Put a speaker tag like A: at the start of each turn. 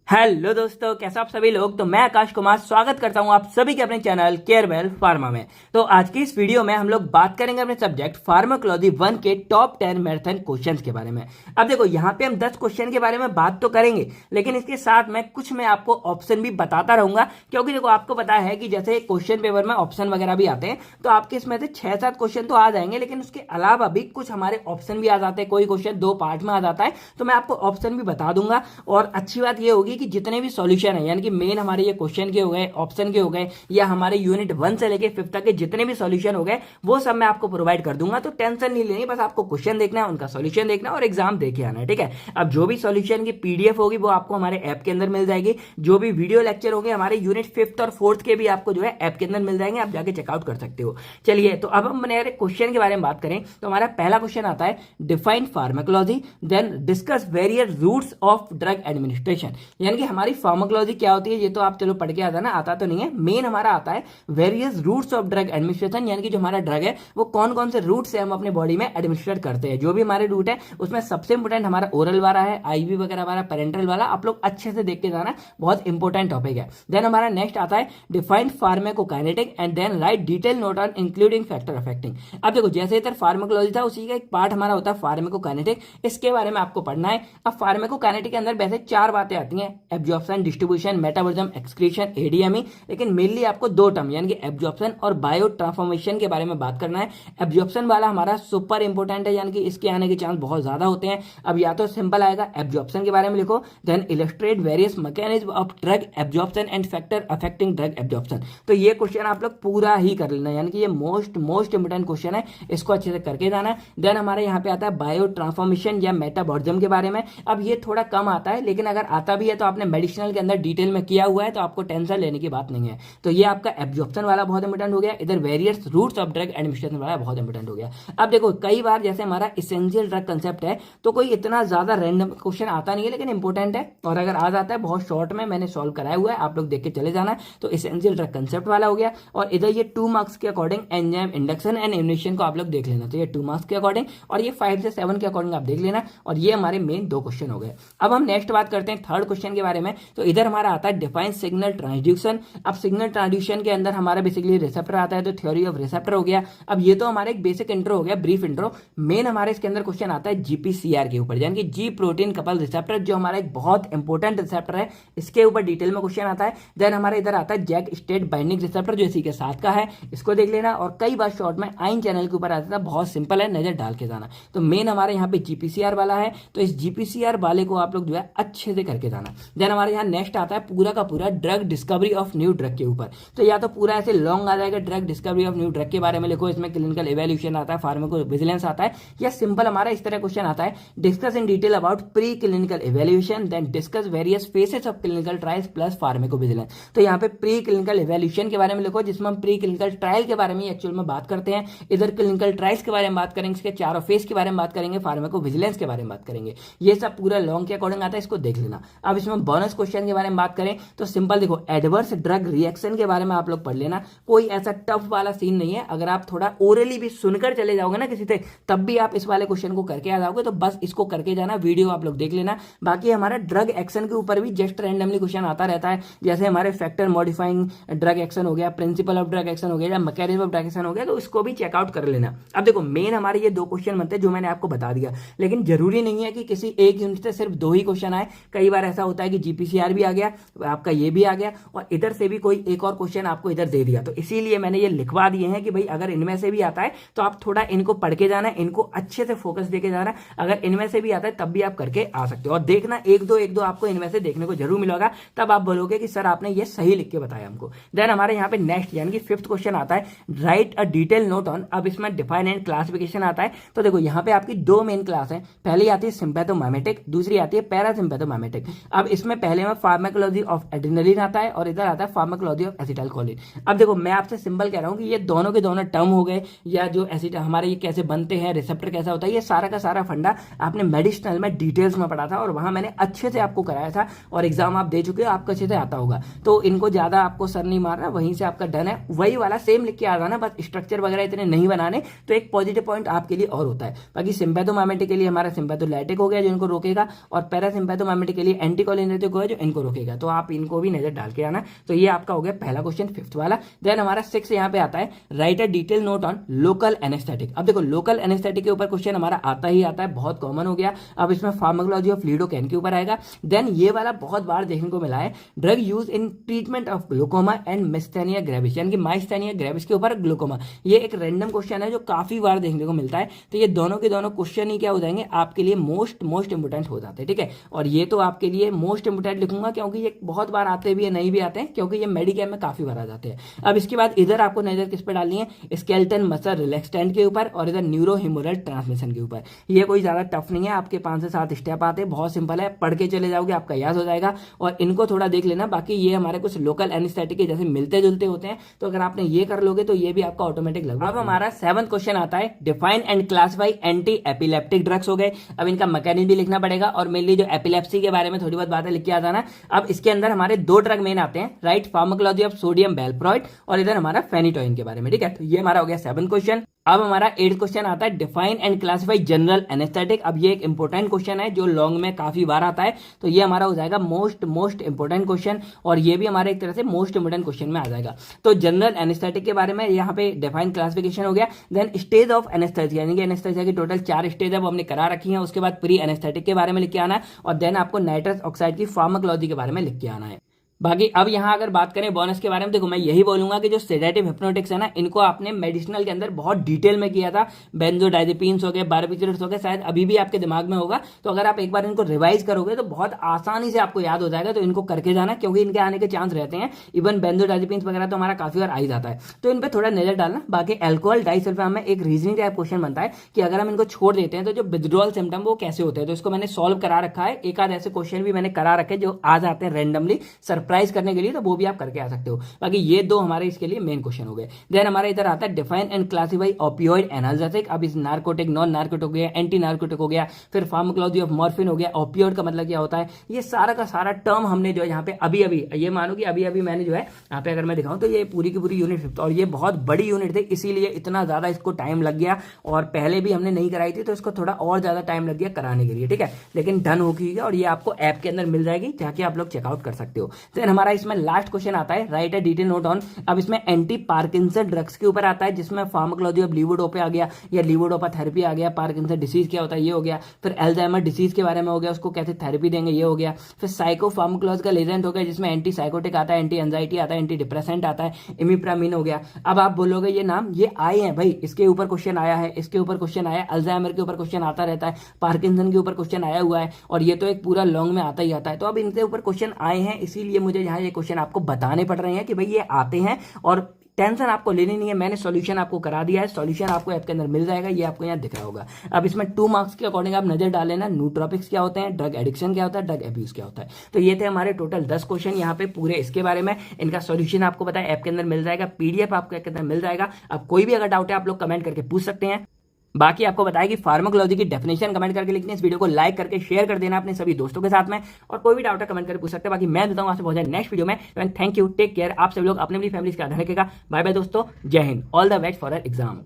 A: Hello दोस्तों, कैसे आप सभी लोग। तो मैं आकाश कुमार स्वागत करता हूं आप सभी के अपने चैनल केयरवेल फार्मा में। तो आज की इस वीडियो में हम लोग बात करेंगे अपने सब्जेक्ट फार्माकोलॉजी 1 के टॉप 10 मैराथन क्वेश्चंस के बारे में। अब देखो, यहाँ पे हम 10 क्वेश्चन के बारे में बात तो करेंगे, लेकिन इसके साथ में कुछ मैं आपको ऑप्शन भी बताता रहूंगा, क्योंकि देखो आपको पता है कि जैसे क्वेश्चन पेपर में ऑप्शन वगैरह भी आते हैं, तो आपके इसमें से 6-7 क्वेश्चन तो आ जाएंगे, लेकिन उसके अलावा भी कुछ हमारे ऑप्शन भी आ जाते हैं। कोई क्वेश्चन 2 पार्ट में आ जाता है, तो मैं आपको ऑप्शन भी बता दूंगा। और अच्छी बात यह होगी कि जितने भी सॉल्यूशन है, यानी कि मेन हमारे ये क्वेश्चन के हो गए, ऑप्शन के हो गए, या हमारे यूनिट 1 से लेके 5 तक के जितने भी सॉल्यूशन हो गए, वो सब मैं आपको प्रोवाइड कर दूंगा। तो टेंशन नहीं लेनी, बस आपको क्वेश्चन देखना है, उनका सॉल्यूशन देखना है और एग्जाम देके आना है, ठीक है। अब जो भी सॉल्यूशन की पीडीएफ होगी वो आपको हमारे ऐप के अंदर मिल जाएगी। जो भी वीडियो लेक्चर होंगे हमारे यूनिट 5 और 4 के भी आपको जो है ऐप के अंदर मिल जाएंगे, आप जाके चेकआउट कर सकते हो। चलिए, तो अब हम मेरे क्वेश्चन के बारे में बात करें तो हमारा पहला क्वेश्चन आता है, define pharmacology then discuss various routes of drug administration. यानी कि हमारी फार्माकोलॉजी क्या होती है, ये तो आप चलो पढ़ के आता ना, आता तो नहीं है। मेन हमारा आता है various routes of drug administration, यानी कि जो हमारा ड्रग है वो कौन कौन से रूट से हम अपने बॉडी में एडमिनिस्ट्रेट करते हैं। जो भी हमारे रूट है उसमें सबसे इंपोर्टेंट हमारा ओरल वाला है, आईवी वगैरह वाला, पेरेंटल वाला, आप लोग अच्छे से देख के जाना, बहुत इंपॉर्टेंट टॉपिक है। देन हमारा नेक्स्ट आता है define pharmacokinetic and then write detail note on including factor affecting. अब देखो, जैसे इधर फार्माकोलॉजी था उसी का एक पार्ट हमारा होता है फार्माकोकाइनेटिक, इसके बारे में आपको पढ़ना है। अब फार्माकोकाइनेटिक के अंदर वैसे 4 बातें आती हैं, absorption, distribution, metabolism, excretion, ADME, लेकिन मेनली आपको 2 टर्म यानी कि एब्जॉर्प्शन और बायो ट्रांसफॉर्मेशन के बारे में बात करना है। एब्जॉर्प्शन वाला हमारा सुपर इंपोर्टेंट है, यानी कि इसके आने के चांस बहुत ज्यादा होते हैं। अब या तो सिंपल आएगा, एब्जॉर्प्शन के बारे में लिखो, then illustrate various mechanism of drug absorption and factor affecting drug absorption. तो ये क्वेश्चन आप लोग पूरा ही कर लेना, यानी कि ये मोस्ट इंपोर्टेंट क्वेश्चन है, इसको अच्छे से करके जाना है। देन हमारे यहाँ पे आता है बायो ट्रांसफॉर्मेशन या मेटाबॉलिज्म के बारे में। अब ये थोड़ा कम आता है, लेकिन अगर आता भी है तो आपने मेडिसिनल के अंदर डिटेल में किया हुआ है, तो आपको टेंशन लेने की बात नहीं है। तो ये आपका एब्जॉर्प्शन वाला बहुत इंपोर्टेंट हो गया। इधर various routes of drug administration वाला बहुत इंपोर्टेंट हो गया। अब देखो, कई बार जैसे हमारा इसेंशियल ड्रग कंसेप्ट है, तो कोई इतना ज्यादा रैंडम क्वेश्चन आता नहीं है, लेकिन इंपॉर्टेंट है, और अगर आ जाता है बहुत शॉर्ट में मैंने सॉल्व कराया हुआ है, आप लोग देख के चले जाना। तो इसेंशियल ड्रग कंसेप्ट वाला हो गया। और इधर ये 2 मार्क्स के according enzyme induction and ignition को आप लोग देख लेना। तो ये 2 मार्क्स के अकॉर्डिंग, और ये 5 से 7 के अकॉर्डिंग आप देख लेना। और ये हमारे मेन 2 क्वेश्चन हो गए। अब हम नेक्स्ट बात करते हैं थर्ड क्वेश्चन के बारे में। तो इधर हमारा आता है डिफाइन सिग्नल ट्रांसड्यूसन। अब सिग्नल ट्रांसड्यूशन के अंदर हमारा बेसिकली रिसेप्टर आता है, तो थ्योरी ऑफ रिसेप्टर हो गया। अब ये तो हमारा एक बेसिक इंट्रो हो गया, ब्रीफ इंट्रो। मेन हमारे इसके अंदर क्वेश्चन आता है जीपीसीआर के ऊपर, यानी कि जी प्रोटीन कपल रिसेप्टर, जो हमारा एक बहुत इंपॉर्टेंट रिसेप्टर है, इसके ऊपर डिटेल में क्वेश्चन आता है। देन हमारा इधर आता है जैक स्टेट बाइंडिंग रिसेप्टर, जो इसी के साथ का है, इसको देख लेना। और कई बार शॉर्ट में आइन चैनल के ऊपर आता था, बहुत सिंपल है, नजर डाल के जाना। तो मेन हमारे यहाँ पे जीपीसीआर वाला है, तो इस जीपीसीआर वाले को आप लोग जो है अच्छे से करके जाना। देन हमारे यहाँ नेक्स्ट आता है पूरा का पूरा drug discovery of new drug के ऊपर। तो या तो पूरा ऐसे लॉन्ग आ जाएगा, drug discovery of new drug के बारे में लिखो, इसमें क्लिनिकल इवैल्यूएशन आता है, फार्माकोविजिलेंस आता है, या सिंपल हमारा इस तरह क्वेश्चन आता है, discuss in detail about pre clinical evaluation then discuss various phases of clinical trials plus pharmacovigilance. तो यहाँ पे प्री क्लिनिकल इवैल्यूएशन के बारे में लिखो, जिसमें हम प्री क्लिनिकल ट्रायल के बारे में एक्चुअल में बात करते हैं। इधर क्लिनिकल ट्रायल्स के बारे में बात करेंगे, इसके चारों फेज के बारे में बात करेंगे, फार्माकोविजिलेंस के बारे में बात करेंगे। ये सब पूरा लॉन्ग के अकॉर्डिंग आता है, इसको देख लेना। अब इसमें बोनस क्वेश्चन के बारे में बात करें तो सिंपल देखो, एडवर्स ड्रग रिएक्शन के बारे में आप लोग पढ़ लेना। कोई ऐसा टफ वाला सीन नहीं है, अगर आप थोड़ा ओरली भी सुनकर चले जाओगे ना किसी से, तब भी आप इस वाले क्वेश्चन को करके आ जाओगे। तो बस इसको करके जाना, वीडियो आप लोग देख लेना। बाकी हमारा ड्रग एक्शन के ऊपर भी जस्ट रैंडमली क्वेश्चन आता रहता है, जैसे हमारे फैक्टर मॉडिफाइंग ड्रग एक्शन हो गया, प्रिंसिपल ऑफ ड्रग एक्शन हो गया, या मैकेनिज्म ऑफ ड्रग एक्शन हो गया, तो इसको भी चेकआउट कर लेना। अब देखो, मेन हमारे ये 2 क्वेश्चन बनते हैं जो मैंने आपको बता दिया, लेकिन जरूरी नहीं है कि किसी एक यूनिट से सिर्फ 2 ही क्वेश्चन आए। कई बार ऐसा होता है कि जीपीसीआर भी आ गया, आपका ये भी आ गया, और इधर से भी कोई एक और क्वेश्चन आपको इधर दे दिया। तो इसीलिए मैंने ये लिखवा दिए हैं कि भाई अगर इनमें से भी आता है तो आप थोड़ा इनको पढ़ के जाना, इनको अच्छे से फोकस देके जाना। अगर इनमें से भी आता है तब भी आप करके आ सकते हो, और देखना एक दो आपको इनमें से देखने को जरूर मिलेगा, तब आप बोलोगे कि सर आपने ये सही लिख के बताया हमको। देन हमारे यहाँ पे नेक्स्ट यानी कि 5th क्वेश्चन आता है, right a detail note on. अब इसमें डिफाइन एंड क्लासिफिकेशन आता है। तो देखो, यहाँ पे आपकी 2 मेन क्लास है, पहली आती है सिंपैथोमाइमेटिक, दूसरी आती है पैरासिम्पैथोमाइमेटिक। अब इसमें पहले में फार्माकोलॉजी ऑफ एड्रेनलिन आता है, और इधर आता है फार्माकोलॉजी ऑफ एसिटाइलकोलिन। अब देखो, मैं आपसे सिंपल कह रहा हूं कि ये दोनों के दोनों टर्म हो गए, या जो एसिड हमारे ये कैसे बनते हैं, रिसेप्टर कैसा होता है, ये सारा का सारा फंडा आपने मेडिसिनल में डिटेल्स में पढ़ा था, और वहां मैंने अच्छे से आपको कराया था, और एग्जाम आप दे चुके हो, आपको अच्छे से आता होगा। तो इनको ज्यादा आपको सर नहीं मारना, वहीं से आपका डन है, वही वाला सेम लिख के आ जाना, बस स्ट्रक्चर वगैरह इतने नहीं बनाने। तो एक पॉजिटिव पॉइंट आपके लिए और होता है। बाकी सिंपैथोमाइमेटिक के लिए हमारा सिंपैथोलाइटिक हो गया जो इनको रोकेगा, और पैरासिम्पैथोमाइमेटिक के लिए एंटीकोलिन वाले नृत्य को है जो इनको रोकेगा, तो आप इनको भी नजर डाल के आना। तो ये आपका हो गया पहला क्वेश्चन, 5th वाला। देन हमारा 6 यहाँ पे आता है, right a detail note on local anaesthetic. अब देखो लोकल एनेस्थेटिक के ऊपर क्वेश्चन हमारा आता ही आता है, बहुत कॉमन हो गया। अब इसमें फार्माकोलॉजी ऑफ लिडोकैन के ऊपर आएगा। देन ये वाला बहुत बार देखने को मिला है, drug use in treatment of glaucoma and myasthenia gravis, यानी कि माइस्थेनिया ग्रेविस के ऊपर ग्लूकोमा। ये एक रैंडम क्वेश्चन है जो काफी बार देखने को मिलता है। तो ये दोनों के दोनों क्वेश्चन ही क्या हो जाएंगे आपके लिए मोस्ट इंपोर्टेंट हो जाते हैं, ठीक है। और ये तो आपके लिए मोस्ट इंपोर्टेंट लिखूंगा क्योंकि ये बहुत बार आते भी है, नहीं भी आते हैं, क्योंकि ये मेडिकेम में काफी बार आ जाते हैं। अब इसके बाद इधर आपको नजर किस पे डालनी है, स्केलेटन मसल रिलैक्सेंट के ऊपर और इधर न्यूरो ह्यूमरल ट्रांसमिशन के ऊपर। ये कोई ज्यादा टफ नहीं है, आपके 5 से 7 स्टेप आते हैं, बहुत सिंपल है, पढ़ के चले जाओगे आपका याद हो जाएगा। और इनको थोड़ा देख लेना, बाकी ये हमारे कुछ लोकल एनेस्थेटिक के जैसे मिलते जुलते होते हैं, तो अगर आपने ये कर लोगे तो ये भी आपका ऑटोमेटिक लगेगा। अब हमारा 7th क्वेश्चन आता है, define and classify anti epileptic drugs हो गए। अब इनका मैकेनिज्म भी लिखना पड़ेगा और मेनली जो एपिलेप्सी के बारे में थोड़ी बहुत बातें लिख के आ जाना। अब इसके अंदर हमारे 2 ड्रग मेन आते हैं, राइट, फार्माकोलॉजी ऑफ सोडियम वेलप्रोइड और इधर हमारा फेनिटोइन के बारे में, ठीक है। तो ये हमारा हो गया 7th क्वेश्चन। अब हमारा 8th क्वेश्चन आता है, define and classify general anaesthetic. अब ये एक इंपॉर्टेंट क्वेश्चन है जो लॉन्ग में काफी बार आता है, तो ये हमारा हो जाएगा मोस्ट इंपॉर्टेंट क्वेश्चन, और ये भी हमारे एक तरह से मोस्ट इंपॉर्टेंट क्वेश्चन में आ जाएगा। तो जनरल एनेस्थेटिक के बारे में यहाँ पे डिफाइन क्लासिफिकेशन हो गया। देन स्टेज ऑफ एनेस्थेसिया, यानी कि एनेस्थेसिया की टोटल 4 स्टेज है वो हमने करा रखी है। उसके बाद प्री एनेस्थेटिक के बारे में लिख के आना है, और देन आपको नाइट्रस ऑक्साइड की फार्माकोलॉजी के बारे में लिख के आना है। बाकी अब यहाँ अगर बात करें बोनस के बारे में, देखो मैं यही बोलूंगा कि जो सेडेटिव हिप्नोटिक्स है ना, इनको आपने मेडिसिनल के अंदर बहुत डिटेल में किया था। बेंजोडाइजेपिन्स हो गए, बारबिटरेट्स हो गए, शायद अभी भी आपके दिमाग में होगा। तो अगर आप एक बार इनको रिवाइज करोगे तो बहुत आसानी से आपको याद हो जाएगा। तो इनको करके जाना, क्योंकि इनके आने के चांस रहते हैं। इवन बेंजोडाइजेपिन्स वगैरह तो हमारा काफी बार आ ही जाता है, तो इन पर थोड़ा नजर डालना। बाकी एल्कोहल डाइसल्फाम में एक रीजनिंग टाइप क्वेश्चन बनता है कि अगर हम इनको छोड़ देते हैं तो जो विथड्रॉल सिम्टम वो कैसे होते हैं। तो इसको मैंने सॉल्व करा रखा है, एक आध ऐसे क्वेश्चन भी मैंने करा रखे जो आ जाते हैं रैंडमली सरप्राइज करने के लिए, तो वो भी आप करके आ सकते हो। बाकी ये 2 हमारे इसके लिए मेन क्वेश्चन हो गए। देन हमारा इधर आता है, define and classify opioid analgesic. अब इस नार्कोटिक, नॉन नार्कोटिक हो गया, एंटी नार्कोटिक हो गया, फिर फार्माकोलॉजी ऑफ मॉर्फिन हो गया। ओपियोइड का मतलब क्या होता है, ये सारा का सारा टर्म हमने जो है यहाँ पे अभी ये मानो कि अभी मैंने जो है यहाँ पे अगर मैं दिखाऊं तो ये पूरी की पूरी यूनिट 5th, और ये बहुत बड़ी यूनिट थी, इसीलिए इतना ज्यादा इसको टाइम लग गया। और पहले भी हमने नहीं कराई थी, तो इसको थोड़ा और ज्यादा टाइम लग गया कराने के लिए, ठीक है। लेकिन डन हो गई है, और ये आपको ऐप के अंदर मिल जाएगी, जाके आप लोग चेकआउट कर सकते हो। देन हमारा इसमें लास्ट क्वेश्चन आता है, right a detail note on. अब इसमें एंटी पार्किंसन ड्रग्स के ऊपर आता है, जिसमें फार्माकोलॉजी ऑफ लीवोडोपा आ गया, या लीवोडोपा थेरेपी आ गया। पार्किंसन डिसीज क्या होता है ये हो गया। फिर अल्जाइमर डिसीज के बारे में हो गया, उसको कैसे थेरेपी देंगे ये हो गया। फिर साइको फार्माकोलॉजिकल एजेंट हो गया, जिसमें एंटी साइकोटिक आता है, एंटी एंजाइटी आता है, एंटी डिप्रेसेंट आता है, इमिप्रामिन हो गया। अब आप बोलोगे ये नाम ये आए हैं भाई, इसके ऊपर क्वेश्चन आया है, इसके ऊपर क्वेश्चन आया है, अल्जाइमर के ऊपर क्वेश्चन आता रहता है, पार्किंसन के ऊपर क्वेश्चन आया हुआ है, और ये तो एक पूरा लॉन्ग में आता ही आता है। तो अब इनके ऊपर क्वेश्चन आए हैं, इसीलिए मुझे यहाँ ये क्वेश्चन आपको बताने पड़ रहे हैं कि भाई ये आते हैं, और टेंशन आपको लेनी नहीं है। मैंने सॉल्यूशन आपको करा दिया है, सॉल्यूशन आपको ऐप के अंदर मिल जाएगा, ये आपको यहाँ दिख रहा होगा। अब इसमें 2 मार्क्स के अकॉर्डिंग आप नजर डाल लेना, नूट्रोपिक्स क्या होते हैं, ड्रग एडिक्शन क्या होता है, ड्रग एब्यूज क्या होता है। तो ये थे हमारे टोटल 10 क्वेश्चन यहाँ पे पूरे इसके बारे में। इनका सॉल्यूशन आपको पता है ऐप के अंदर मिल जाएगा, पीडीएफ आपको ऐप के अंदर मिल जाएगा। अब कोई भी अगर डाउट है आप लोग कमेंट करके पूछ सकते हैं। बाकी आपको बताया कि फार्माकोलॉजी की डेफिनेशन कमेंट करके लिखनी है, इस वीडियो को लाइक करके शेयर कर देना अपने सभी दोस्तों के साथ में, और कोई भी डाउट है कमेंट करके पूछ सकते हैं। बाकी मैं देता हूं आपसे बहुत जाए नेक्स्ट वीडियो में। Thank you, take care. आप सभी लोग अपने भी फैमिली का ध्यान रखेगा। बाय बाय दोस्तों, जय Hind, all the best for exam.